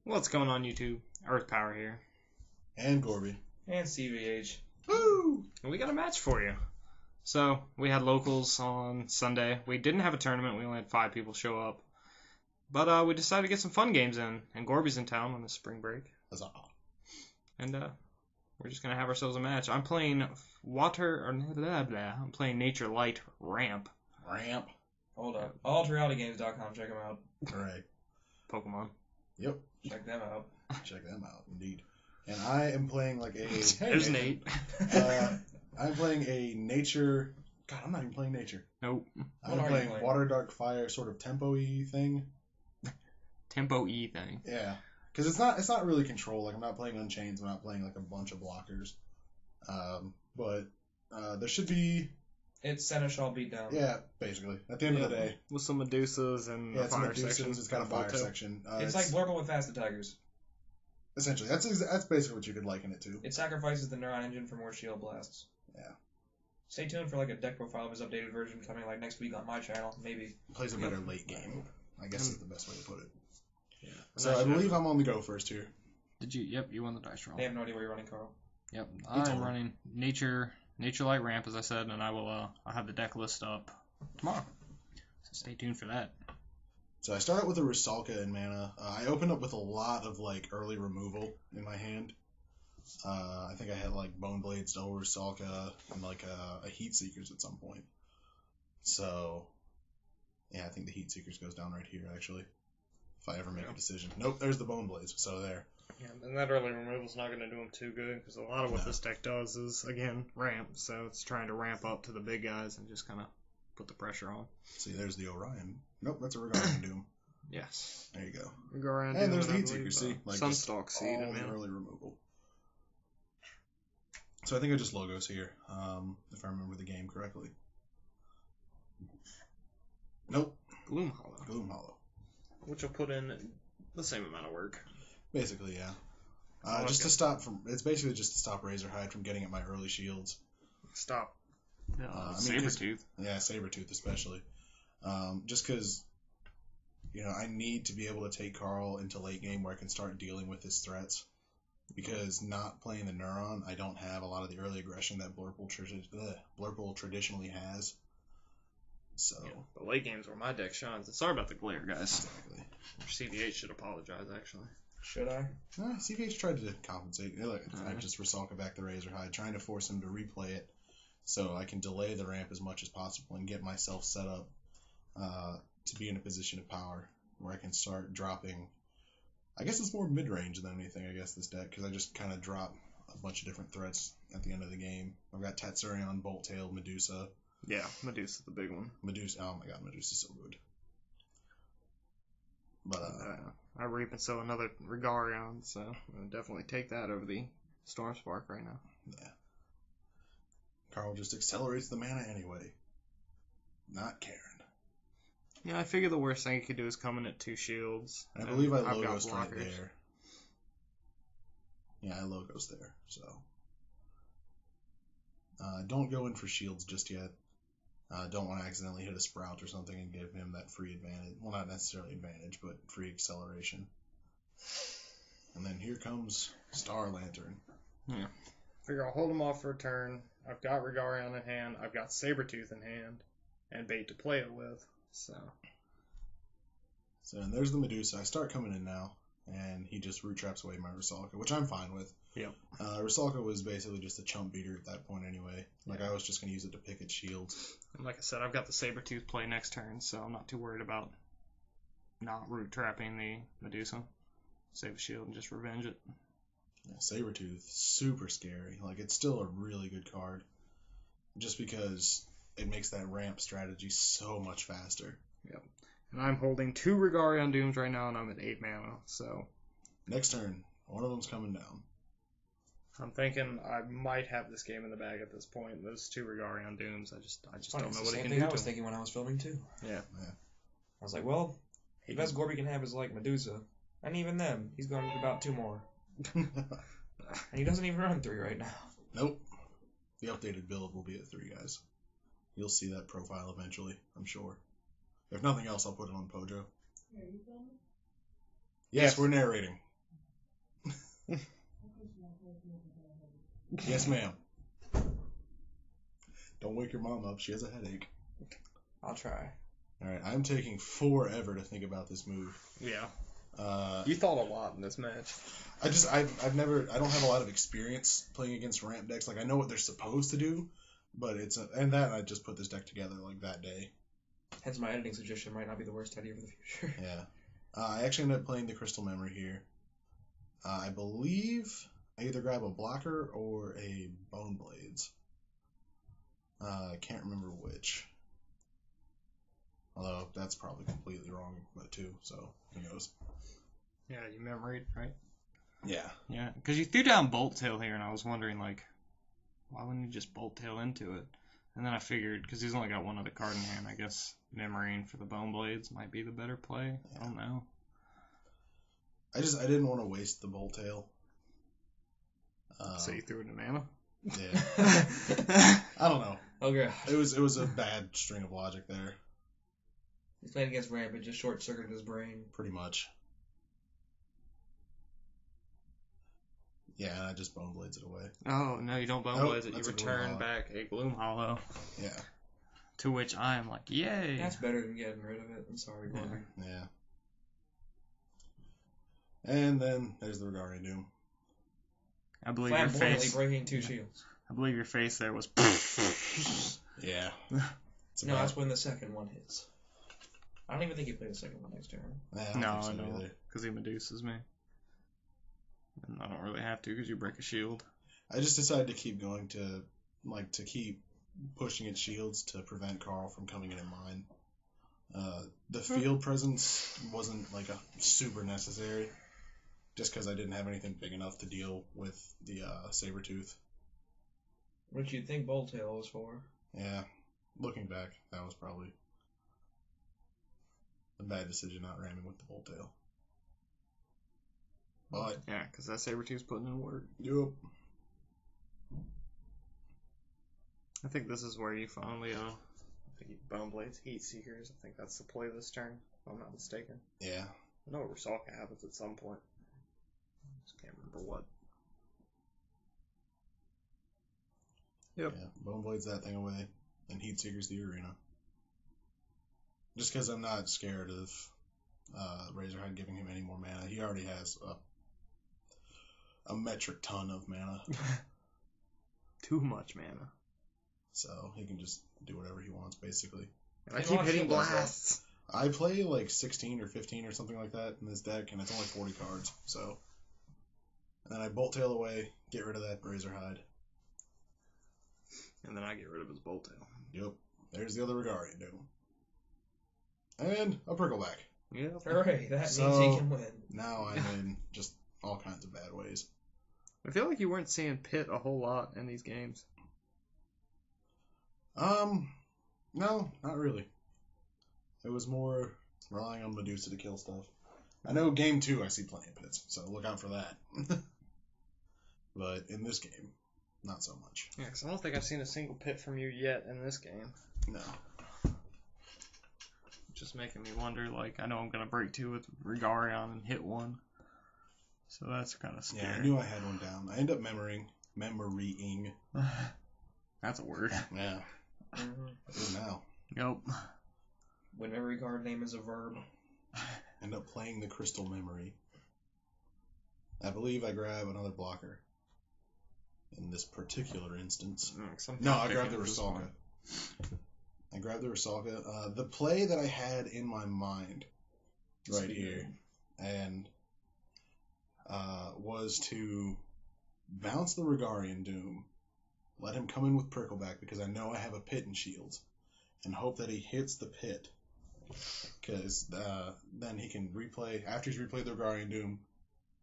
What's going on, YouTube? EarthP0w3R here. And Gorby. And CVH. Woo! And we got a match for you. So, we had locals on Sunday. We didn't have a tournament. We only had 5 people show up. But we decided to get some fun games in. And Gorby's in town on his spring break. Huzzah. And we're just going to have ourselves a match. I'm playing I'm playing Nature Light Ramp. Ramp. Hold up. AllTrealityGames.com. Check them out. Alright. Pokemon. Yep. Check them out. Check them out, indeed. And I am playing like a... There's Nate. I'm playing a nature... God, I'm not even playing nature. Nope. I'm playing Water, Dark, Fire, sort of tempo-y thing. Tempo-y thing. Yeah. Because it's not really control. Like, I'm not playing Unchained. I'm not playing like a bunch of blockers. But there should be... It's Seneschal beatdown. Yeah, basically. At the end of the day. With some Medusas and Yeah, a it's fire Medusas. section. It's got a fire section. It's like Blurble with Fast Tigers. Essentially. That's basically what you could liken it to. It sacrifices the Neuron Engine for more shield blasts. Yeah. Stay tuned for like a deck profile of his updated version coming like next week on my channel, maybe. Plays a better late game, I guess is the best way to put it. Yeah. So I believe I'm on the go first here. Did you? Yep, you won the dice roll. They have no idea what you're running, Carl. Yep, I'm running Nature Light Ramp, as I said, and I'll have the deck list up tomorrow. So stay tuned for that. So I start out with a Rusalka in mana. I opened up with a lot of like early removal in my hand. I think I had like Bone Blades, Double Rusalka, and like a Heat Seekers at some point. So yeah, I think the Heat Seekers goes down right here actually. If I ever make a decision. Nope, there's the Bone Blades. So there. Yeah, and that early removal's not going to do them too good, because a lot of what this deck does is, again, ramp. So it's trying to ramp up to the big guys and just kind of put the pressure on. See, there's the Orion. Nope, that's a Regarding Doom. Yes. There you go. Regarding and Doom, there's the I Heat believe, Seekers, see? Like Sunstalk Seed all and the early removal. So I think I just logos here, if I remember the game correctly. Nope. Gloom Hollow. Gloom Hollow. Which will put in the same amount of work. Basically, yeah. Just to stop it's basically just to stop Razorhide from getting at my early shields. Stop. Sabertooth. Yeah, Sabertooth especially. Just because, I need to be able to take Carl into late game where I can start dealing with his threats. Because not playing the Neuron, I don't have a lot of the early aggression that Blurple traditionally has. So the late game's where my deck shines. Sorry about the glare, guys. Exactly. CVH should apologize, actually. Should I? CVH tried to compensate. I just Rusalka back the Razorhide, trying to force him to replay it so I can delay the ramp as much as possible and get myself set up to be in a position of power where I can start dropping. I guess it's more mid-range than anything, I guess, this deck, because I just kind of drop a bunch of different threats at the end of the game. I've got Tatsurion, Bolt Tail, Medusa. Yeah, Medusa's the big one. Medusa, oh my god, Medusa's so good. But, I reap and sow another Regarion, so I'll definitely take that over the Storm Spark right now. Yeah. Carl just accelerates the mana anyway. Not caring. Yeah, I figure the worst thing he could do is come in at 2 shields. I believe I logos right there. Yeah, I logos there, so. Don't go in for shields just yet. Don't want to accidentally hit a Sprout or something and give him that free advantage. Well, not necessarily advantage, but free acceleration. And then here comes Star Lantern. Yeah. Figure I'll hold him off for a turn. I've got Regarion in hand. I've got Sabertooth in hand. And bait to play it with. So and there's the Medusa. I start coming in now. And he just root traps away my Rusalka, which I'm fine with. Yep. Rusalka was basically just a chump beater at that point anyway. Like, I was just going to use it to pick its shields. And like I said, I've got the Sabertooth play next turn, so I'm not too worried about not root trapping the Medusa. Save a shield and just revenge it. Yeah, Sabertooth, super scary. Like, it's still a really good card. Just because it makes that ramp strategy so much faster. Yep. And I'm holding 2 Regarion Dooms right now, and I'm at 8 mana, so. Next turn, one of them's coming down. I'm thinking I might have this game in the bag at this point. Those 2 Regarion Dooms, I just don't know what he can do. I was thinking when I was filming too. Yeah. I was like, well, the best Gorby can have is like Medusa, and even then, he's going to need about 2 more. And he doesn't even run 3 right now. Nope. The updated build will be at 3, guys. You'll see that profile eventually, I'm sure. If nothing else, I'll put it on Pojo. Are you filming? Yes, we're narrating. Yes, ma'am. Don't wake your mom up. She has a headache. I'll try. All right, I'm taking forever to think about this move. Yeah. Uh, You thought a lot in this match. I don't have a lot of experience playing against ramp decks. Like, I know what they're supposed to do, but I just put this deck together like that day. Hence my editing suggestion might not be the worst idea for the future. Yeah. I actually ended up playing the Crystal Memory here. I believe I either grab a blocker or a Bone Blades. I can't remember which. Although that's probably completely wrong, but too, so who knows. Yeah, you memoried, right? Yeah. Yeah, because you threw down Bolt Tail here, and I was wondering, like, why wouldn't you just Bolt Tail into it? And then I figured, because he's only got one other card in hand, I guess memorying for the Bone Blades might be the better play. Yeah. I don't know. I didn't want to waste the Bolt Tail. So you threw it in mana? Yeah. I don't know. Okay. It was a bad string of logic there. He's playing against Ramp, it just short-circuited his brain. Pretty much. Yeah, and I just Bone Blades it away. Oh, no, you don't Bone Blades it. You return back a Gloom Hollow. Yeah. To which I am like, yay. That's better than getting rid of it. I'm sorry, Gorby. Yeah. And then there's the Regarian Doom. I believe your face. breaking 2 shields. I believe your face there was. Yeah. No, that's when the second one hits. I don't even think he played the second one next turn. No, I don't. Because he Medusas me. And I don't really have to because you break a shield. I just decided to keep going to keep pushing its shields to prevent Carl from coming in at mine. The field presence wasn't like a super necessary, just because I didn't have anything big enough to deal with the Sabertooth. What did you think Bolt Tail was for? Yeah, looking back, that was probably a bad decision not ramming with the Bolt Tail. But yeah, because that Sabertooth's putting in work. Yep. I think this is where you finally Bone Blades, Heat Seekers. I think that's the play this turn, if I'm not mistaken. Yeah. I know Rusalka happens at some point. Just can't remember what. Yep. Yeah, Bone Blades that thing away, and Heat Seekers the arena. Just because I'm not scared of Razorhide giving him any more mana. He already has a metric ton of mana. Too much mana. So he can just do whatever he wants, basically. And I keep hitting blasts. I play like 16 or 15 or something like that in this deck, and it's only 40 cards. So, and then I Bolt Tail away, get rid of that Razorhide. And then I get rid of his Bolt Tail. Yep. There's the other Regarian Doom. And a Prickleback. Yeah. Hooray, that means he can win. Now I'm in just all kinds of bad ways. I feel like you weren't seeing Pit a whole lot in these games. No, not really. It was more relying on Medusa to kill stuff. I know game 2 I see plenty of Pits, so look out for that. But in this game, not so much. Yeah, because I don't think I've seen a single Pit from you yet in this game. No. Just making me wonder, like, I know I'm going to break 2 with Regarion and hit 1. So that's kind of scary. Yeah, I knew I had one down. I end up memorying. That's a word. Yeah. Mm-hmm. It is now. Yep. When every card name is a verb. End up playing the Crystal Memory. I believe I grab another blocker. In this particular instance. No, I grabbed the Rusalka. I grabbed the Rusalka. The play that I had in my mind right here and was to bounce the Regarian Doom, let him come in with Prickleback because I know I have a Pit and shields, and hope that he hits the Pit. Because then he can replay, after he's replayed the Regarian Doom,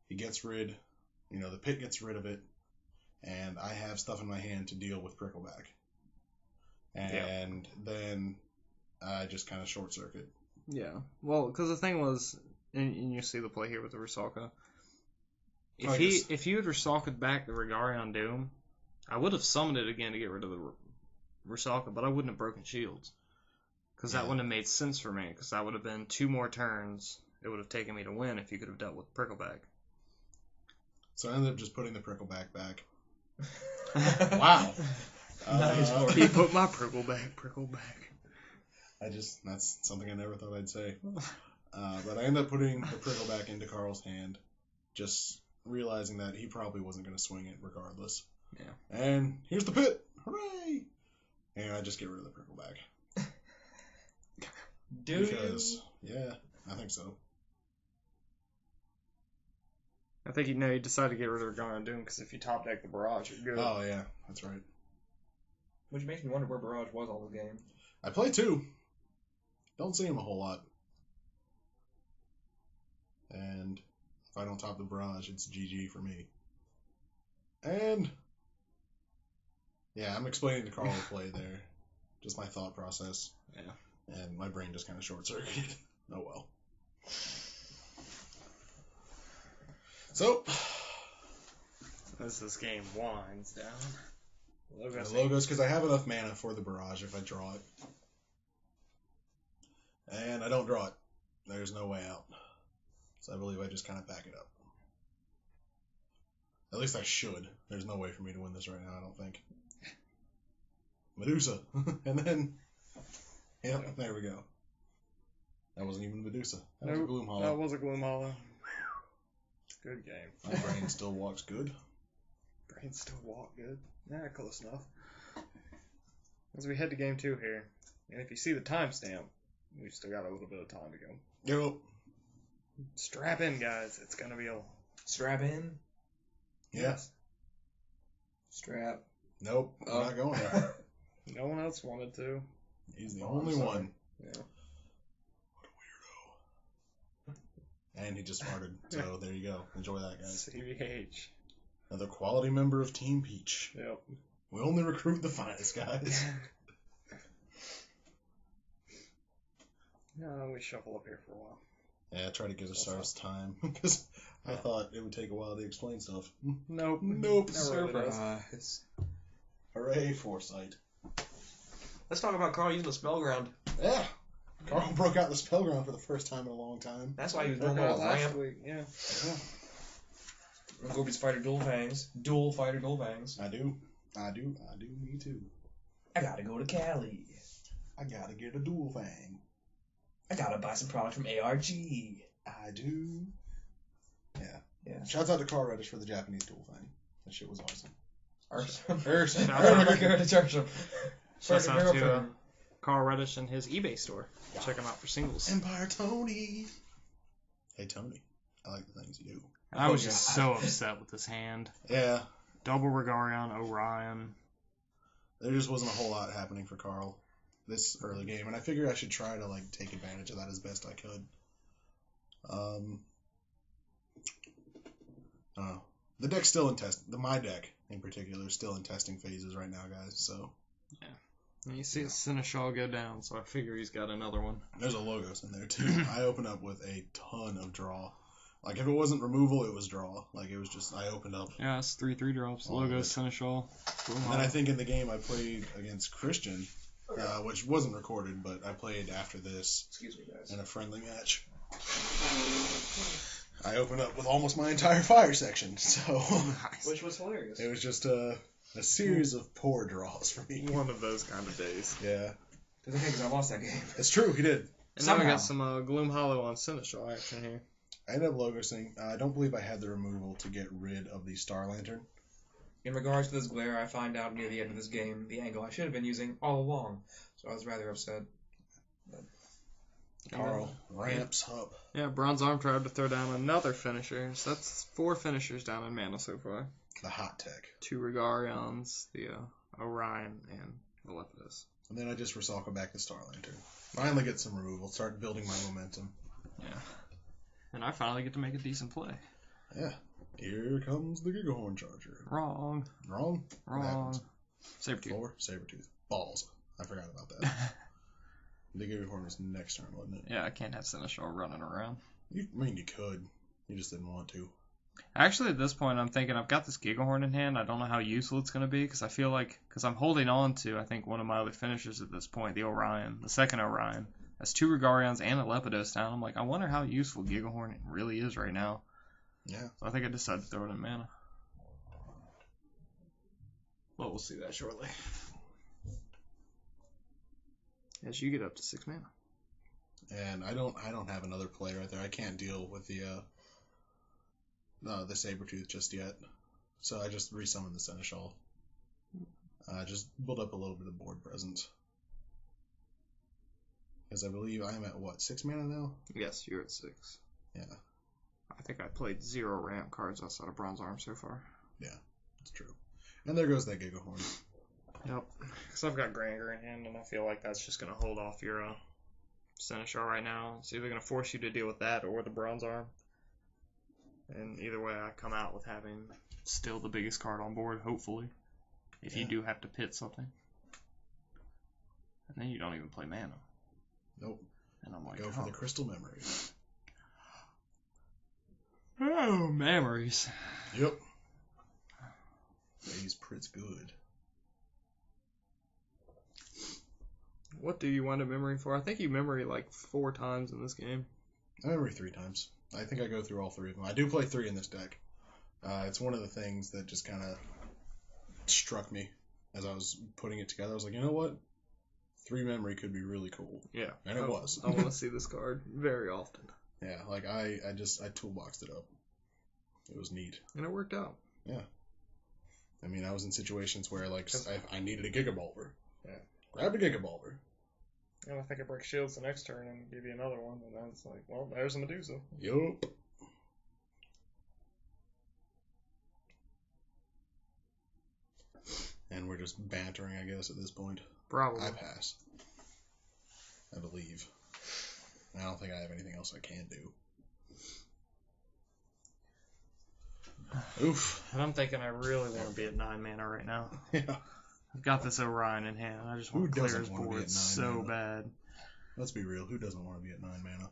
he gets rid, the Pit gets rid of it, and I have stuff in my hand to deal with Prickleback. And then I just kind of short circuit. Yeah. Well, because the thing was, and you see the play here with the Rusalka, if you had Rusalka'd back the Regarion Doom, I would have summoned it again to get rid of the Rusalka, but I wouldn't have broken shields. Because that wouldn't have made sense for me, because that would have been 2 more turns it would have taken me to win if you could have dealt with Prickleback. So I ended up just putting the prickleback back. Wow. Nice, Gorby. He put my prickle back. That's something I never thought I'd say. But I ended up putting the prickleback into Carl's hand, just realizing that he probably wasn't going to swing it regardless. Yeah. And here's the pit. Hooray! And I just get rid of the prickleback. Because, yeah, I think so. I think he decided to get rid of Regarding Doom because if you top deck the Barrage, you're good. Oh, yeah, that's right. Which makes me wonder where Barrage was all the game. I play 2. Don't see him a whole lot. And if I don't top the Barrage, it's GG for me. And yeah, I'm explaining to Carl the play there. Just my thought process. Yeah. And my brain just kind of short-circuited. Oh well. So, as this game winds down. Logos, because I have enough mana for the Barrage if I draw it. And I don't draw it. There's no way out. So I believe I just kind of back it up. At least I should. There's no way for me to win this right now, I don't think. Medusa. And then... Yep, there we go. That wasn't even Medusa. That was a Gloom Hollow. That was a Gloom Hollow. Good game. My brain still walks good. Brain still walk good. Yeah, close enough. As we head to game 2 here, and if you see the timestamp, we've still got a little bit of time to go. Yep. Strap in, guys. It's gonna be a... Strap in? Yes. Strap. Nope, I'm not going there. No one else wanted to. He's the only one. Yeah. What a weirdo. And he just farted, so there you go. Enjoy that, guys. CBH. Another quality member of Team Peach. Yep. We only recruit the finest, guys. No, we shuffle up here for a while. Yeah, try to give ourselves time, because I thought it would take a while to explain stuff. Nope. Nope. Surprise. Hooray, foresight. Let's talk about Carl using the Spellground. Yeah. Carl broke out the Spellground for the first time in a long time. That's why he was Broke normal out with last ramp. week, yeah. And Gorby's fighter dual fangs. Dual fighter dual fangs. I do, me too. I gotta go to Cali. I gotta get a dual fang. I gotta buy some product from ARG. I do. Yeah. Shouts out to Carl Reddish for the Japanese dual fang. That shit was awesome. Urson. Shouts out to Carl Reddish and his eBay store. Check him out for singles. Empire Tony. Hey Tony, I like the things you do. I was just so upset with this hand. Yeah. Double Regarion, Orion. There just wasn't a whole lot happening for Carl this early game, and I figured I should try to take advantage of that as best I could. The deck's still in my deck in particular is still in testing phases right now, guys. So yeah, and you see Seneschal go down, so I figure he's got another one. There's a Logos in there too. I opened up with a ton of draw. Like if it wasn't removal, it was draw. Like it was just I opened up. Yeah, it's 3/3 drops. Logos, Seneschal. And then I think in the game I played against Christian, which wasn't recorded, but I played after this. Excuse me, guys. In a friendly match. I opened up with almost my entire fire section, so Nice. Which was hilarious. it was just a series of poor draws for me. One of those kind of days. Yeah, Because I lost that game. it's true. He did. And now we got some Gloom Hollow on Seneschal action here. I ended up Logosing. I don't believe I had the removal to get rid of the Star Lantern. In regards to this glare, I find out near the end of this game the angle I should have been using all along. So I was rather upset. Carl ramps up. Yeah, Bronze Arm tried to throw down another finisher. So that's 4 finishers down in mana so far. The hot tech. 2 Regarions, the Orion, and the Lepidus. And then I just recycle back the Star Lantern. Finally get some removal. Start building my momentum. Yeah. And I finally get to make a decent play. Yeah. Here comes the Gigahorn Charger. Wrong. Wrong? Wrong. Sabretooth. 4, Sabretooth. Balls. I forgot about that. The Gigahorn was next turn, wasn't it? Yeah, I can't have Seneschal running around. You could. You just didn't want to. Actually, at this point, I'm thinking I've got this Gigahorn in hand. I don't know how useful it's going to be because I feel like, because I'm holding on to, I think, one of my other finishers at this point, the Orion, the second Orion. That's 2 Regarions and a Lepidus down. I'm like, I wonder how useful Gigahorn really is right now. Yeah. So I think I decided to throw it in mana. Well, we'll see that shortly. As you get up to 6 mana. And I don't have another play right there. I can't deal with the Sabertooth just yet. So I just resummon the Seneschal. Just build up a little bit of board presence. Because I believe I'm at, what, 6 mana now? Yes, you're at 6. Yeah. I think I played 0 ramp cards outside of Bronze Arm so far. Yeah, that's true. And there goes that Gigahorn. Yep. Because I've got Granger in hand, and I feel like that's just going to hold off your Seneschal right now. It's either going to force you to deal with that or the Bronze Arm. And either way, I come out with having still the biggest card on board, hopefully. If you do have to pit something. And then you don't even play mana. Nope. And I'm like, go for the Crystal Memory. Oh, memories. Yep. He's pretty good. What do you want a memory for? I think you memory like 4 times in this game. I memory 3 times. I think I go through all 3 of them. I do play 3 in this deck. It's one of the things that just kind of struck me as I was putting it together. I was like, you know what? 3 memory could be really cool. Yeah. And it was. I want to see this card very often. Yeah, like I toolboxed it up. It was neat. And it worked out. Yeah. I mean, I was in situations where, like, I needed a Gigabolver. Yeah. Grabbed a Gigabolver. And I think I break shields the next turn and give you another one. And then it's like, well, there's a Medusa. Yup. And we're just bantering, I guess, at this point. Probably. I pass. I believe. I don't think I have anything else I can do. Oof. And I'm thinking I really want to be at 9 mana right now. Yeah. I've got this Orion in hand. I just want to clear his board so bad. Let's be real. Who doesn't want to be at 9 mana?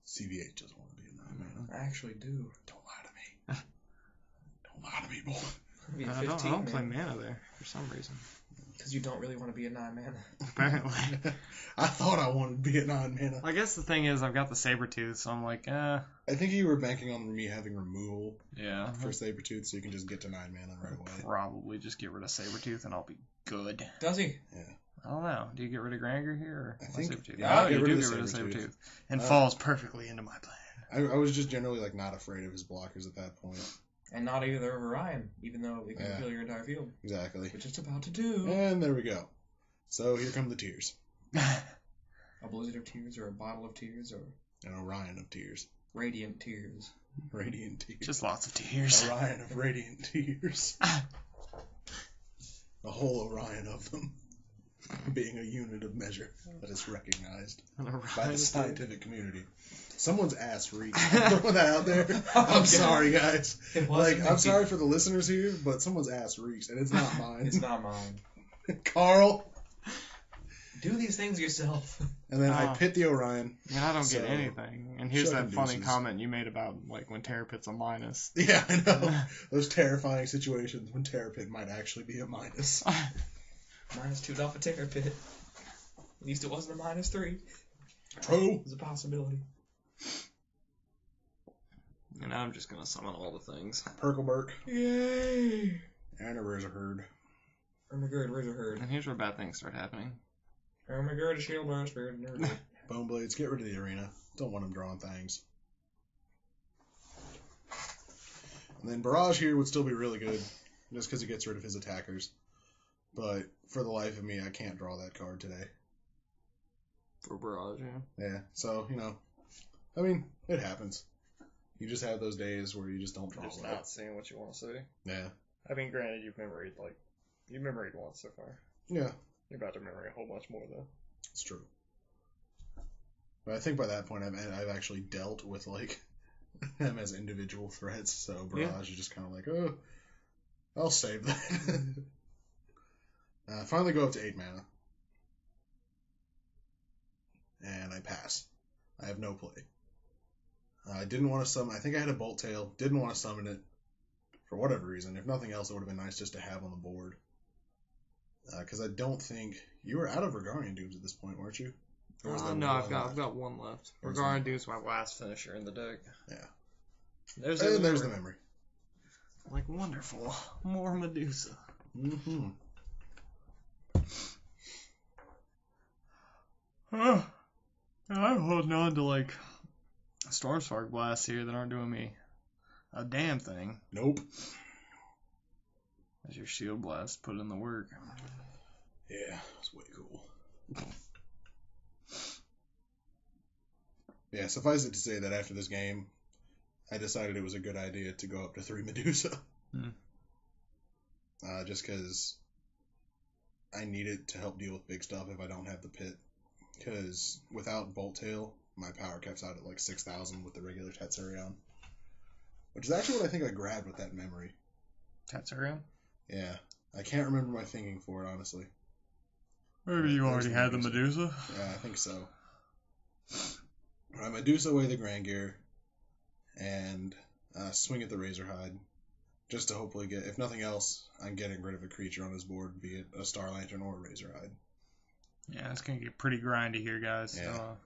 CVH doesn't want to be at 9 mana. I actually do. Don't lie to me. Don't lie to me, boy. I don't play mana there for some reason. Because you don't really want to be at 9 mana. Apparently. I thought I wanted to be at 9 mana. I guess the thing is, I've got the Sabertooth, so I'm like, I think you were banking on me having removal yeah. for Sabertooth, so you can just get to 9 mana right away. Probably just get rid of Sabertooth and I'll be good. Does he? Yeah. I don't know. Do you get rid of Granger here? Or I think Sabertooth? yeah, Oh, you do get rid of Sabertooth. And falls perfectly into my plan. I was just generally like not afraid of his blockers at that point. And not either of Orion, even though it can kill your entire field. Exactly. Which it's about to do. And there we go. So here come the tears. A blizzard of tears, or a bottle of tears, or An Orion of tears. radiant tears. Radiant tears. Just lots of tears. Orion of radiant tears. A whole Orion of them. Being a unit of measure that is recognized by the scientific community. Someone's ass reeks. I'm throwing that out there. I'm sorry, guys. I'm sorry for the listeners here, but someone's ass reeks, and it's not mine. It's not mine. Carl. Do these things yourself. And then I pit the Orion. And I don't get anything. And here's that funny comment you made about like when Terrapit's a minus. Yeah, I know. Those terrifying situations when Terrapit might actually be a minus. -2 off a Terrapit. At least it wasn't a -3. True. It was a possibility. And I'm just going to summon all the things. Perkleberk. Yay! And a Razorherd. Ermagerd, Razorherd. And here's where bad things start happening. Ermagerd, a Shield Burn, Spirit, Nerd. Bone Blades, get rid of the arena. Don't want him drawing things. And then Barrage here would still be really good, just because it gets rid of his attackers. But for the life of me, I can't draw that card today. For Barrage, yeah. Yeah, so, I mean, it happens. You just have those days where you just don't draw Just well. not seeing what you want to see. Yeah. I mean, granted, you've memoried once so far. Yeah. You're about to memory a whole bunch more, though. It's true. But I think by that point, I've actually dealt with, them as individual threats, so Barrage is just kind of like, oh, I'll save that. Finally go up to 8 mana. And I pass. I have no play. I didn't want to summon. I think I had a Bolt Tail. Didn't want to summon it for whatever reason. If nothing else, it would have been nice just to have on the board. Because I don't think you were out of Regarian Dooms at this point, weren't you? Or was there No, one I've left? got one left. There's Regarding Doom's my last finisher in the deck. Yeah. There's the memory. Like, wonderful. More Medusa. Mm-hmm. I'm holding on to, like, Storm Spark Blasts here that aren't doing me a damn thing. Nope. As your Shield Blast put in the work. Yeah, it's way cool. Yeah, suffice it to say that after this game, I decided it was a good idea to go up to 3 Medusa. Just because I need it to help deal with big stuff if I don't have the pit. Because without Bolt Tail, my power caps out at like 6,000 with the regular Tatsurion. Which is actually what I think I grabbed with that memory. Tatsurion? Yeah. I can't remember my thinking for it, honestly. Maybe you already had the Medusa? Yeah, I think so. I Medusa away the Grand Gear and swing at the Razorhide. Just to hopefully get, if nothing else, I'm getting rid of a creature on his board, be it a Star Lantern or a Razorhide. Yeah, it's going to get pretty grindy here, guys. Yeah.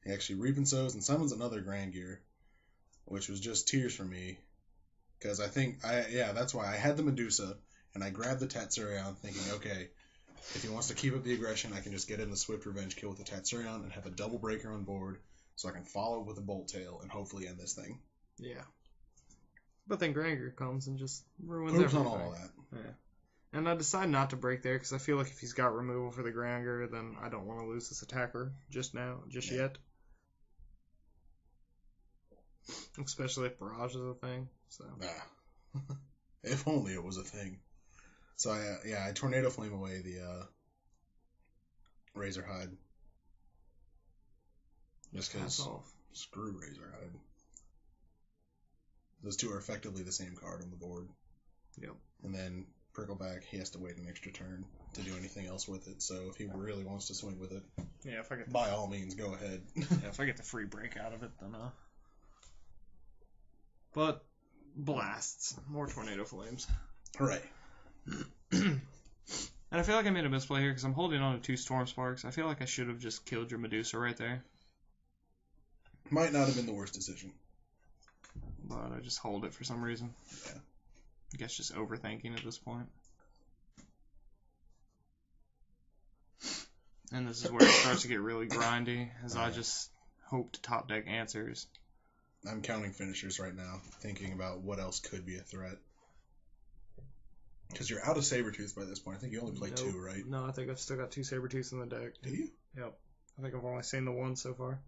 He actually Reap and Sows and summons another Grand Gear, which was just tears for me. Because I think, that's why I had the Medusa, and I grabbed the Tatsurion thinking, okay, if he wants to keep up the aggression, I can just get in the Swift Revenge kill with the Tatsurion and have a double breaker on board, so I can follow with a Bolt Tail and hopefully end this thing. Yeah. But then Granger comes and just ruins Poops everything. on all that. Yeah. And I decide not to break there because I feel like if he's got removal for the Granger, then I don't want to lose this attacker just yet. Especially if Barrage is a thing. So. Nah. If only it was a thing. So I Tornado Flame away the Razorhide. Just because screw Razorhide. Those two are effectively the same card on the board. Yep. And then Prickleback, he has to wait an extra turn to do anything else with it. So if he really wants to swing with it, yeah, if I get by all means, go ahead. Yeah, if I get the free break out of it, then But blasts, more Tornado Flames. Hooray! And I feel like I made a misplay here because I'm holding on to 2 Storm Sparks. I feel like I should have just killed your Medusa right there. Might not have been the worst decision. But I just hold it for some reason. Yeah. I guess just overthinking at this point. And this is where it starts to get really grindy, as I just hope to top deck answers. I'm counting finishers right now, thinking about what else could be a threat. Because you're out of Sabretooth by this point. I think you only play 2, right? No, I think I've still got 2 Sabretooths in the deck. Do you? Yep. I think I've only seen the one so far.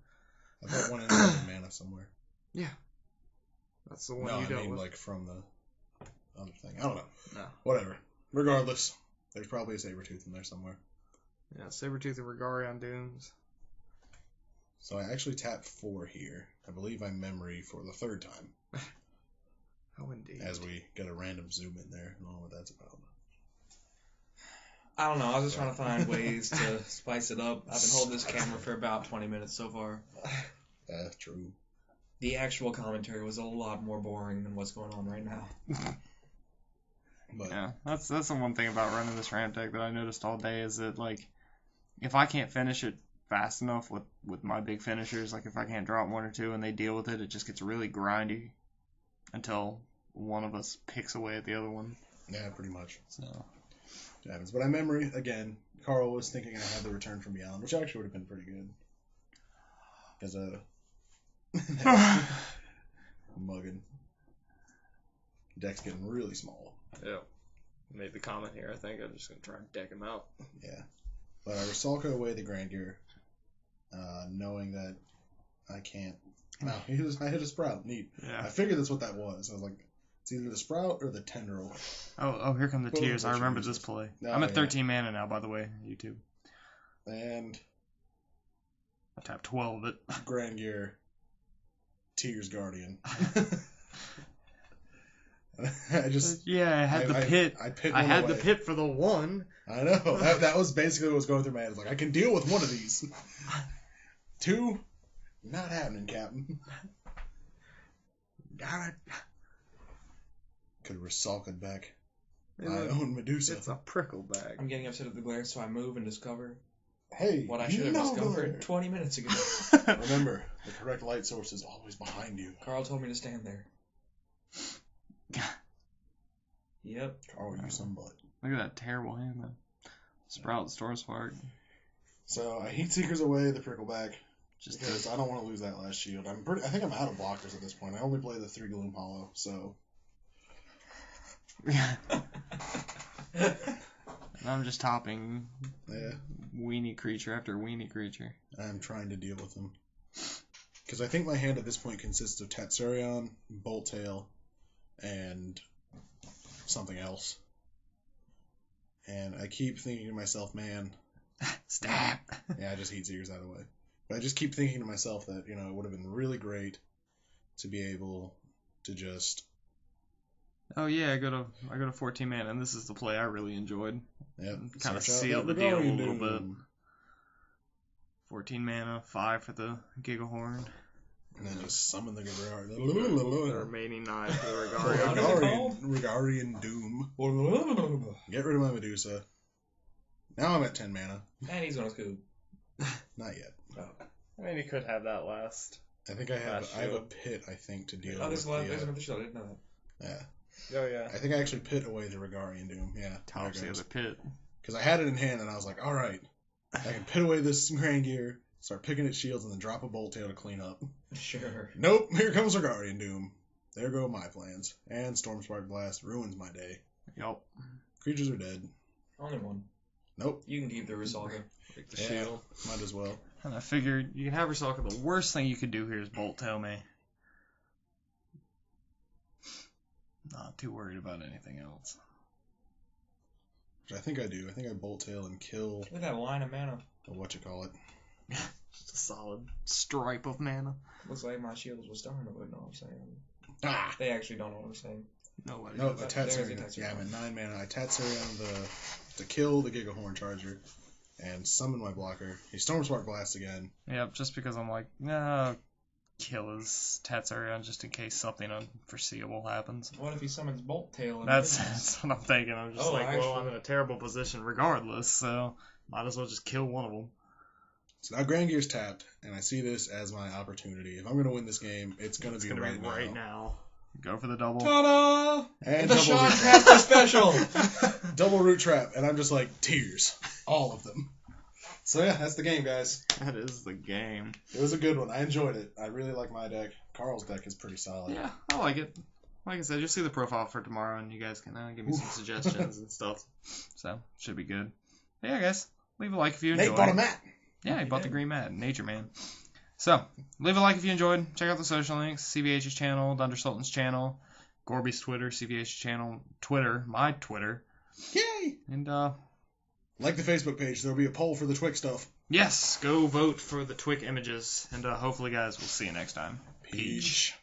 I thought one in mana somewhere. Yeah. That's the one you dealt with. Like from the other thing. I don't know. No. Whatever. Regardless, there's probably a Sabretooth in there somewhere. Yeah, Sabretooth and Regarion Dooms. So I actually tapped 4 here. I believe I'm memory for the 3rd time. Oh, indeed. As we get a random zoom in there. I don't know what that's about. I don't know. I was just trying to find ways to spice it up. I've been holding this camera for about 20 minutes so far. True. The actual commentary was a lot more boring than what's going on right now. But yeah, that's the one thing about running this ramp deck that I noticed all day is that, like, if I can't finish it fast enough with my big finishers, like if I can't drop 1 or 2 and they deal with it, it just gets really grindy until one of us picks away at the other one. Yeah, pretty much. So it happens. But I memory, again, Carl was thinking I had the Return from Beyond, which actually would have been pretty good. Because, mugging. Deck's getting really small. yeah, made the comment here. I think I'm just gonna try and deck him out. Yeah, but I Rusalka away the Grand Gear, knowing that I can't. No, I hit a Sprout. Neat. Yeah. I figured that's what that was. I was like, it's either the Sprout or the Tendril. Oh, here come the tears. I remember this play. I'm at 13 mana now, by the way, YouTube. And I tapped 12 of it. Grand Gear, Tears Guardian. I just I had the pit. I had the pit for the 1. I know that was basically what was going through my head. I was like, I can deal with 1 of these. 2, not happening, Captain. Got it. Could have Rusalka'd back my own Medusa. It's a prickle bag. I'm getting upset at the glare, so I move and discover. Hey, what I should have discovered 20 minutes ago. Remember, the correct light source is always behind you. Carl told me to stand there. Yep. Carl, you some butt. Look at that terrible hand, though. Sprout, Storm Spark. So I Heat Seekers away the Prickleback Just because I don't want to lose that last shield. I think I'm out of blockers at this point. I only play the 3 Gloom Hollow, so. And I'm just topping weenie creature after weenie creature. I'm trying to deal with them. Because I think my hand at this point consists of Tatsurion, Bolt Tail, and something else. And I keep thinking to myself, man. Stab! Yeah, I just Heat Seekers out of the way. But I just keep thinking to myself that, it would have been really great to be able to just... Oh yeah, I go to 14 mana, and this is the play I really enjoyed. Yep. Kind of sealed the deal a little bit. 14 mana, 5 for the Gigahorn. And then just summon the The Regarian. remaining 9 for the Regarian. Regarian Doom. Get rid of my Medusa. Now I'm at 10 mana. And he's on his coup. Not yet. Oh. I mean, he could have that last. I think I have a pit, I think, to deal with. There's another shield. I didn't know that. Yeah. Oh, yeah. I think I actually pit away the Regarian Doom. Yeah. Tops the other pit. Because I had it in hand, and I was like, all right, I can pit away this Grand Gear, start picking at shields, and then drop a Bolt Tail to clean up. Sure. Nope, here comes Regarian Doom. There go my plans. And Storm Spark Blast ruins my day. Yup. Creatures are dead. Only one. Nope. You can keep the Rusalka. Break the shield. Might as well. And I figured you can have Rusalka. The worst thing you could do here is Bolt Tail me. Not too worried about anything else. Which I think I do. I think I Bolt Tail and kill... Look at that line of mana. Whatchamacallit. Just a solid stripe of mana. Looks like my shields will starting to know what I'm saying. Ah! They actually don't know what I'm saying. Nobody. No, does. a Tatsurion. Yeah, I'm at 9 mana. I Tatsurion to kill the Gigahorn Charger and summon my blocker. He Storm Spark Blast again. Yep, just because I'm like, nah, kill his Tatsurion just in case something unforeseeable happens. What if he summons Bolt Tail? That's what I'm thinking. I'm just well, actually, I'm in a terrible position regardless, so might as well just kill one of them. So now Grand Gear's tapped, and I see this as my opportunity. If I'm going to win this game, it's going to be right now. Go for the double. Ta-da! And the double Sean root Casper special! Double Root Trap, and I'm just like, tears. All of them. So yeah, that's the game, guys. That is the game. It was a good one. I enjoyed it. I really like my deck. Carl's deck is pretty solid. Yeah, I like it. Like I said, you'll see the profile for tomorrow, and you guys can give me some suggestions and stuff. So, should be good. But yeah, guys, leave a like if you enjoyed. Nate bought a mat. Yeah, he bought the green mat. Nature man. So, leave a like if you enjoyed. Check out the social links. CVH's channel, Dunder Sultan's channel, Gorby's Twitter, CVH's channel, Twitter, my Twitter. Yay! And, like the Facebook page. There'll be a poll for the TWIK stuff. yes, go vote for the TWIK images. And hopefully, guys, we'll see you next time. Peach.